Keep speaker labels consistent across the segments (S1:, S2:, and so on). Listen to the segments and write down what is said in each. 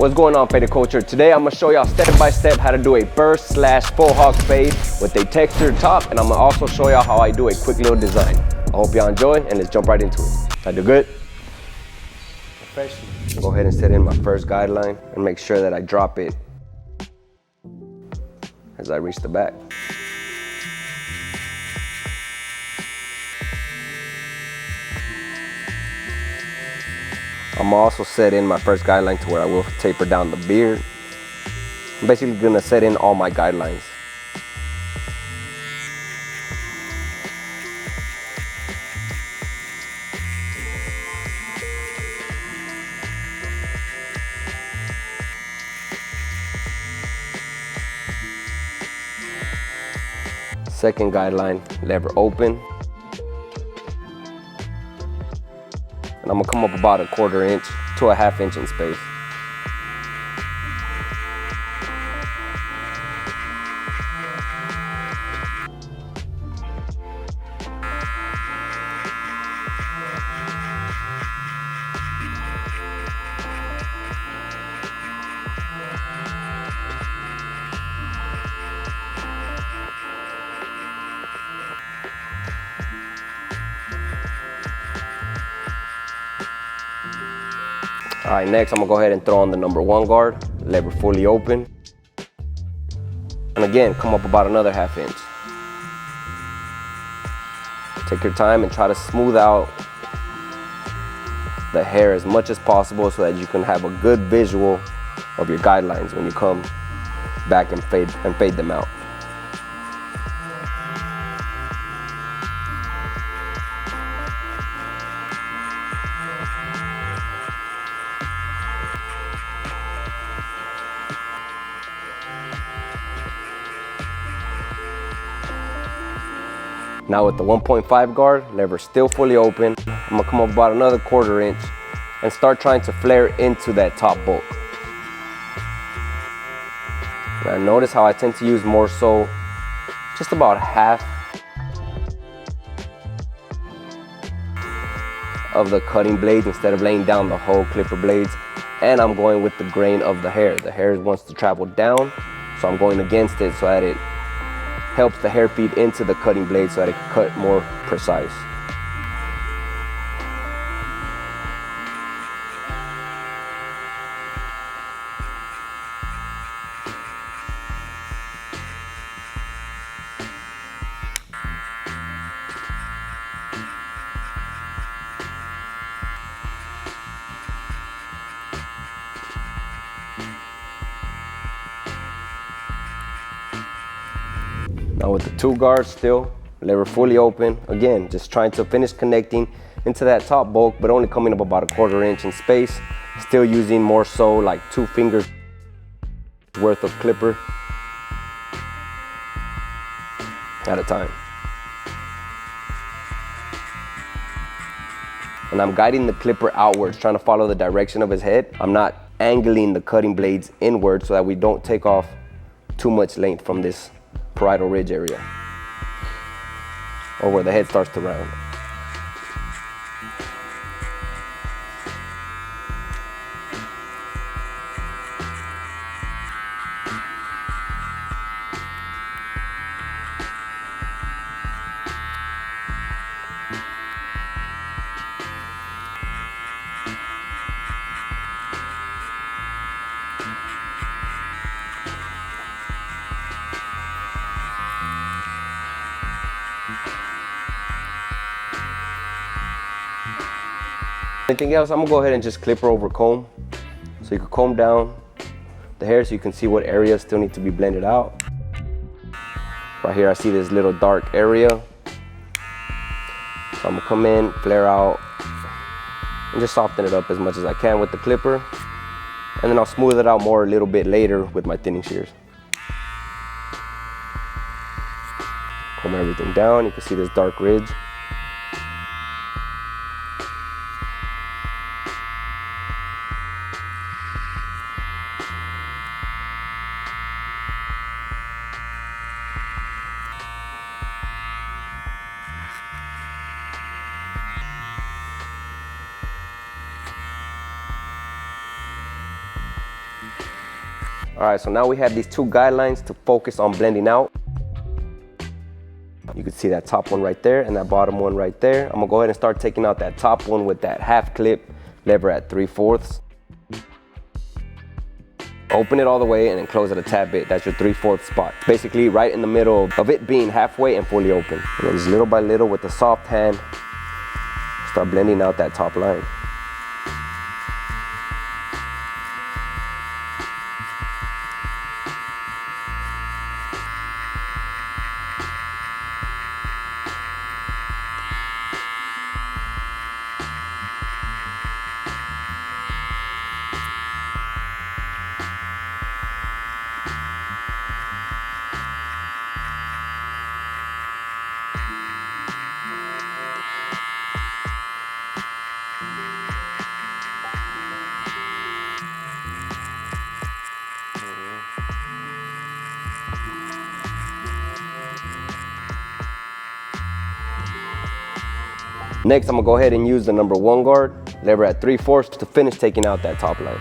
S1: What's going on, faded culture? Today I'm gonna show y'all step by step how to do a burst slash full hog fade with a textured top, and I'm gonna also show y'all how I do a quick little design. I hope y'all enjoy, and let's jump right into it. I do good? Professional. Go ahead and set in my first guideline and make sure that I drop it as I reach the back. I'm also set in my first guideline to where I will taper down the beard. I'm basically gonna set in all my guidelines. Second guideline, lever open. And I'm gonna come up about 1/4 inch to 1/2 inch in space. All right, next I'm gonna go ahead and throw on the number 1 guard, lever fully open. And again, come up about another 1/2 inch. Take your time and try to smooth out the hair as much as possible so that you can have a good visual of your guidelines when you come back and fade them out. Now with the 1.5 guard, lever still fully open, I'm gonna come up about another 1/4 inch and start trying to flare into that top bulk. Now notice how I tend to use more so just about half of the cutting blades instead of laying down the whole clipper blades. And I'm going with the grain of the hair. The hair wants to travel down, so I'm going against it so that it helps the hair feed into the cutting blade so that it can cut more precise. Now with the 2 guards still, lever fully open. Again, just trying to finish connecting into that top bulk, but only coming up about 1/4 inch in space. Still using more so like 2 fingers worth of clipper at a time. And I'm guiding the clipper outwards, trying to follow the direction of his head. I'm not angling the cutting blades inward so that we don't take off too much length from this parietal ridge area, or where the head starts to round. Anything else, I'm gonna go ahead and just clipper over comb. So you can comb down the hair so you can see what areas still need to be blended out. Right here I see this little dark area. So I'm gonna come in, flare out, and just soften it up as much as I can with the clipper. And then I'll smooth it out more a little bit later with my thinning shears. Comb everything down, you can see this dark ridge. All right, so now we have these two guidelines to focus on blending out. You can see that top one right there and that bottom one right there. I'm gonna go ahead and start taking out that top one with that half clip lever at 3/4. Open it all the way and then close it a tad bit. That's your 3/4 spot. Basically right in the middle of it being halfway and fully open. And then just little by little with the soft hand, start blending out that top line. Next, I'm gonna go ahead and use the number 1 guard, lever at 3/4 to finish taking out that top line.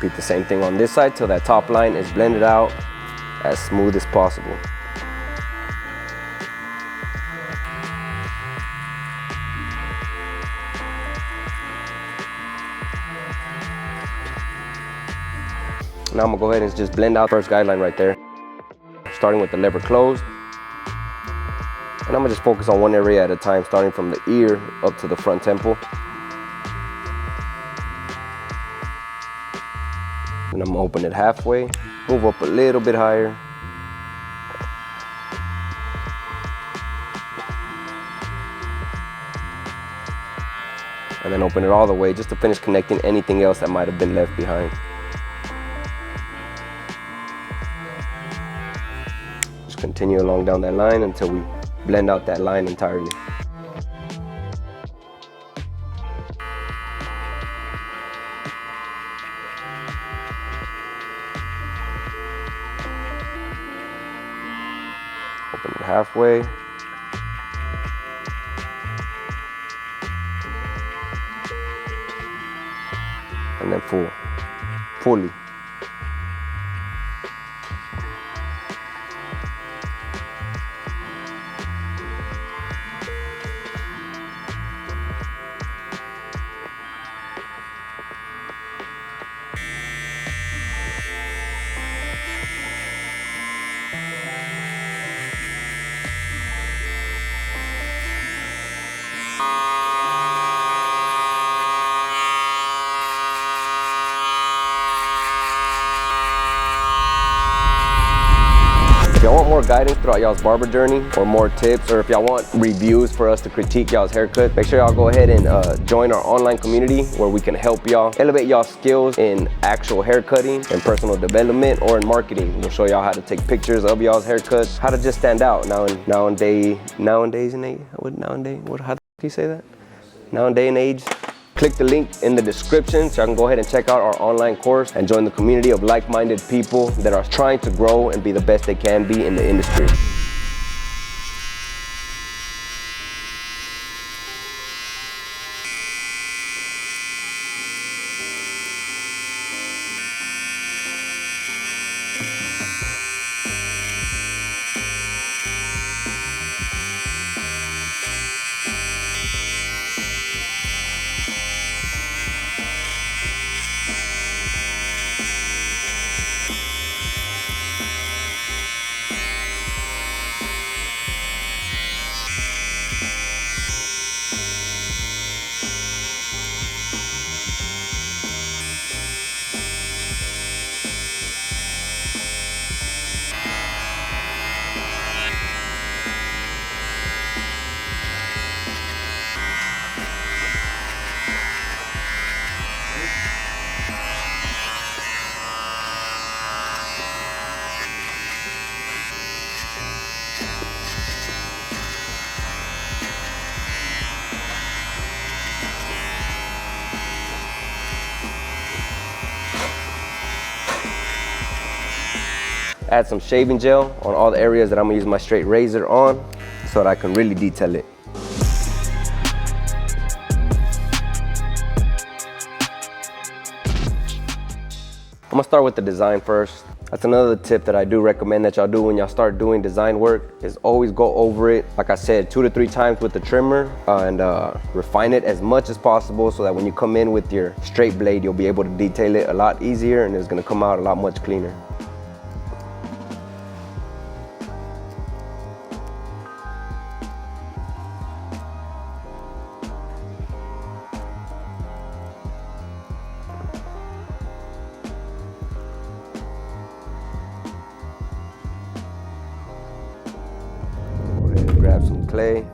S1: Repeat the same thing on this side till that top line is blended out as smooth as possible. Now I'm gonna go ahead and just blend out first guideline right there, starting with the lever closed. And I'm gonna just focus on one area at a time, starting from the ear up to the front temple. And I'm gonna open it halfway, move up a little bit higher. And then open it all the way just to finish connecting anything else that might have been left behind. Just continue along down that line until we blend out that line entirely. Open it halfway. And then fully. If y'all want more guidance throughout y'all's barber journey, or more tips, or if y'all want reviews for us to critique y'all's haircut, make sure y'all go ahead and join our online community where we can help y'all elevate y'all's skills in actual haircutting and personal development, or in marketing. We'll show y'all how to take pictures of y'all's haircuts, how to just stand out how do you say that? Nowadays and age. Click the link in the description so y'all can go ahead and check out our online course and join the community of like-minded people that are trying to grow and be the best they can be in the industry. add some shaving gel on all the areas that I'm gonna use my straight razor on so that I can really detail it. I'm gonna start with the design first. That's another tip that I do recommend that y'all do when y'all start doing design work, is always go over it, like I said, 2 to 3 times with the trimmer and refine it as much as possible so that when you come in with your straight blade, you'll be able to detail it a lot easier and it's gonna come out a lot much cleaner. Grab some clay.